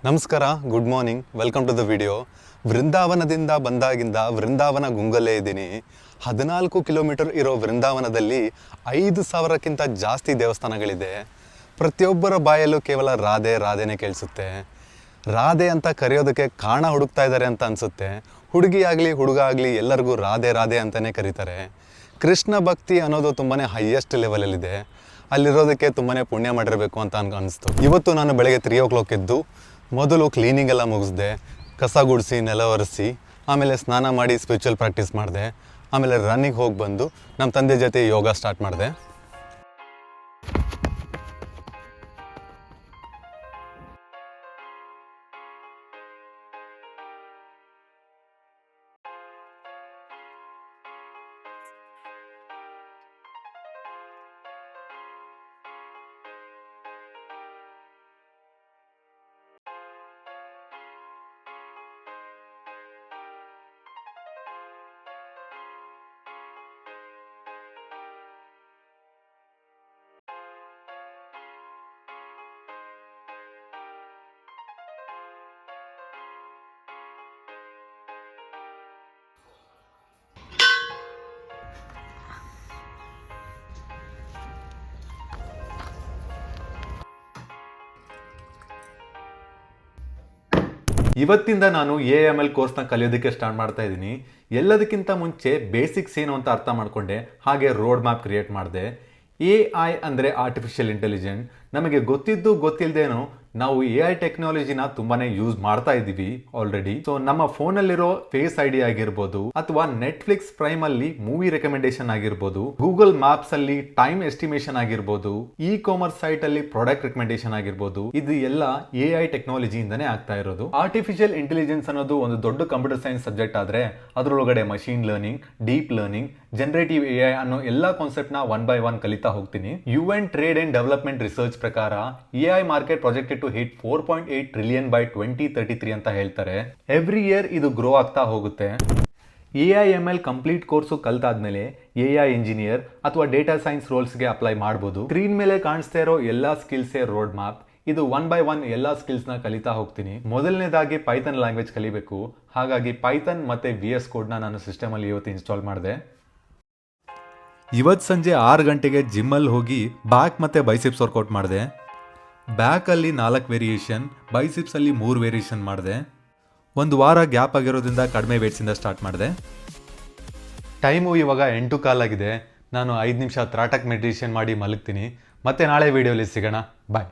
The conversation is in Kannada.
ನಮಸ್ಕಾರ, good morning, welcome to the video. ವೃಂದಾವನದಿಂದ ಬಂದಾಗಿಂದ ವೃಂದಾವನ ಗುಂಗಲ್ಲೇ ಇದ್ದೀನಿ. 14 ಕಿಲೋಮೀಟರ್ ಇರೋ ವೃಂದಾವನದಲ್ಲಿ 5,000ಕ್ಕಿಂತ ಜಾಸ್ತಿ ದೇವಸ್ಥಾನಗಳಿದೆ. ಪ್ರತಿಯೊಬ್ಬರ ಬಾಯಲ್ಲೂ ಕೇವಲ ರಾಧೆ ರಾಧೆನೇ ಕೇಳಿಸುತ್ತೆ. ರಾಧೆ ಅಂತ ಕರೆಯೋದಕ್ಕೆ ಕಾರಣ ಹುಡುಕ್ತಾ ಇದ್ದಾರೆ ಅಂತ ಅನಿಸುತ್ತೆ. ಹುಡುಗಿ ಆಗಲಿ ಹುಡುಗ ಆಗಲಿ ಎಲ್ಲರಿಗೂ ರಾಧೆ ರಾಧೆ ಅಂತಲೇ ಕರೀತಾರೆ. ಕೃಷ್ಣ ಭಕ್ತಿ ಅನ್ನೋದು ತುಂಬಾ ಹೈಯೆಸ್ಟ್ ಲೆವೆಲಲ್ಲಿದೆ. ಅಲ್ಲಿರೋದಕ್ಕೆ ತುಂಬಾ ಪುಣ್ಯ ಮಾಡಿರಬೇಕು ಅಂತ ಅನಿಸ್ತು. ಇವತ್ತು ನಾನು ಬೆಳಗ್ಗೆ 3 o'clock ಎದ್ದು ಮೊದಲು ಕ್ಲೀನಿಂಗ್ ಎಲ್ಲ ಮುಗಿಸ್ದೆ, ಕಸ ಗುಡಿಸಿ ನೆಲ ಒರೆಸಿ, ಆಮೇಲೆ ಸ್ನಾನ ಮಾಡಿ ಸ್ಪಿರಿಚುವಲ್ ಪ್ರಾಕ್ಟೀಸ್ ಮಾಡಿದೆ. ಆಮೇಲೆ ರನ್ನಿಂಗ್ ಹೋಗಿ ಬಂದು ನಮ್ಮ ತಂದೆ ಜೊತೆ ಯೋಗ ಸ್ಟಾರ್ಟ್ ಮಾಡಿದೆ. ಇವತ್ತಿಂದ ನಾನು AML ಕೋರ್ಸ್ನ ಕಲಿಯೋದಕ್ಕೆ ಸ್ಟಾರ್ಟ್ ಮಾಡ್ತಾ ಇದ್ದೀನಿ. ಎಲ್ಲದಕ್ಕಿಂತ ಮುಂಚೆ ಬೇಸಿಕ್ಸ್ ಏನು ಅಂತ ಅರ್ಥ ಮಾಡಿಕೊಂಡೆ, ಹಾಗೆ ರೋಡ್ ಮ್ಯಾಪ್ ಕ್ರಿಯೇಟ್ ಮಾಡಿದೆ. AI ಅಂದರೆ ಆರ್ಟಿಫಿಷಿಯಲ್ ಇಂಟೆಲಿಜೆಂಟ್. ನಮಗೆ ಗೊತ್ತಿದ್ದು ಗೊತ್ತಿಲ್ಲದೇನೋ ನಾವು AI ಟೆಕ್ನಾಲಜಿನ ತುಂಬಾನೇ ಯೂಸ್ ಮಾಡ್ತಾ ಇದ್ದೀವಿ ಆಲ್ರೆಡಿ. ಸೊ ನಮ್ಮ ಫೋನಲ್ಲಿರೋ ಫೇಸ್ ID ಆಗಿರ್ಬೋದು, ಅಥವಾ ನೆಟ್ಫ್ಲಿಕ್ಸ್ ಪ್ರೈಮ್ ಅಲ್ಲಿ ಮೂವಿ ರೆಕಮೆಂಡೇಶನ್ ಆಗಿರ್ಬೋದು, ಗೂಗಲ್ ಮ್ಯಾಪ್ಸ್ ಅಲ್ಲಿ ಟೈಮ್ ಎಸ್ಟಿಮೇಷನ್ ಆಗಿರ್ಬೋದು, ಕಾಮರ್ಸ್ ಸೈಟ್ ಅಲ್ಲಿ ಪ್ರಾಡಕ್ಟ್ ರೆಕಮೆಂಡೇಶನ್ ಆಗಿರ್ಬೋದು, ಇದು ಎಲ್ಲ AI ಟೆಕ್ನಾಲಜಿಯಿಂದನೇ ಆಗ್ತಾ ಇರೋದು. ಆರ್ಟಿಫಿಷಿಯಲ್ ಇಂಟೆಲಿಜೆನ್ಸ್ ಅನ್ನೋದು ಒಂದು ದೊಡ್ಡ ಕಂಪ್ಯೂಟರ್ ಸೈನ್ಸ್ ಸಬ್ಜೆಕ್ಟ್ ಆದ್ರೆ ಅದರೊಳಗಡೆ machine learning, deep learning, generative AI ಅನ್ನೋ ಎಲ್ಲಾ ಕಾನ್ಸೆಪ್ಟ್ ನ 1 by 1 ಕಲಿತಾ ಹೋಗ್ತೀನಿ. UN trade and development research ಪ್ರಕಾರ AI market projected to hit 4.8 trillion by 2033 ಅಂತ ಹೇಳ್ತಾರೆ. ಎವ್ರಿ ಇಯರ್ ಇದು ಗ್ರೋ ಆಗ್ತಾ ಹೋಗುತ್ತೆ. AIML ಕಂಪ್ಲೀಟ್ ಕೋರ್ಸು ಕಲ್ತಾದ್ಮೇಲೆ AI ಇಂಜಿನಿಯರ್ ಅಥವಾ ಡೇಟಾ ಸೈನ್ಸ್ ರೋಲ್ಸ್ಗೆ ಅಪ್ಲೈ ಮಾಡ್ಬೋದು. ಸ್ಕ್ರೀನ್ ಮೇಲೆ ಕಾಣಿಸ್ತಾ ಇರೋ ಎಲ್ಲಾ ಸ್ಕಿಲ್ಸೇ ರೋಡ್ ಮ್ಯಾಪ್. ಇದು 1 by 1 ಎಲ್ಲಾ ಸ್ಕಿಲ್ಸ್ನ ಕಲಿತಾ ಹೋಗ್ತೀನಿ. ಮೊದಲನೇದಾಗಿ ಪೈಥನ್ ಲ್ಯಾಂಗ್ವೇಜ್ ಕಲಿಬೇಕು. ಹಾಗಾಗಿ ಪೈಥನ್ ಮತ್ತೆ VS ಕೋಡ್ನ ನಾನು ಸಿಸ್ಟಮಲ್ಲಿ ಇವತ್ತು ಇನ್ಸ್ಟಾಲ್ ಮಾಡಿದೆ. ಇವತ್ತು ಸಂಜೆ 6 ಗಂಟೆಗೆ ಜಿಮ್ಮಲ್ಲಿ ಹೋಗಿ ಬ್ಯಾಕ್ ಮತ್ತೆ ಬೈಸಿಪ್ಸ್ ವರ್ಕೌಟ್ ಮಾಡಿದೆ. ಬ್ಯಾಕಲ್ಲಿ 4 ವೇರಿಯೇಷನ್, ಬೈಸಿಪ್ಸಲ್ಲಿ 3 ವೇರಿಯೇಷನ್ ಮಾಡಿದೆ. ಒಂದು ವಾರ ಗ್ಯಾಪ್ ಆಗಿರೋದ್ರಿಂದ ಕಡಿಮೆ ವೇಟ್ಸಿಂದ ಸ್ಟಾರ್ಟ್ ಮಾಡಿದೆ. ಟೈಮು ಇವಾಗ 8:15 ಆಗಿದೆ. ನಾನು 5 ನಿಮಿಷ ತ್ರಾಟಕ್ ಮೆಡಿಟೇಷನ್ ಮಾಡಿ ಮಲಗ್ತೀನಿ. ಮತ್ತೆ ನಾಳೆ ವಿಡಿಯೋಲಿ ಸಿಗೋಣ. ಬಾಯ್.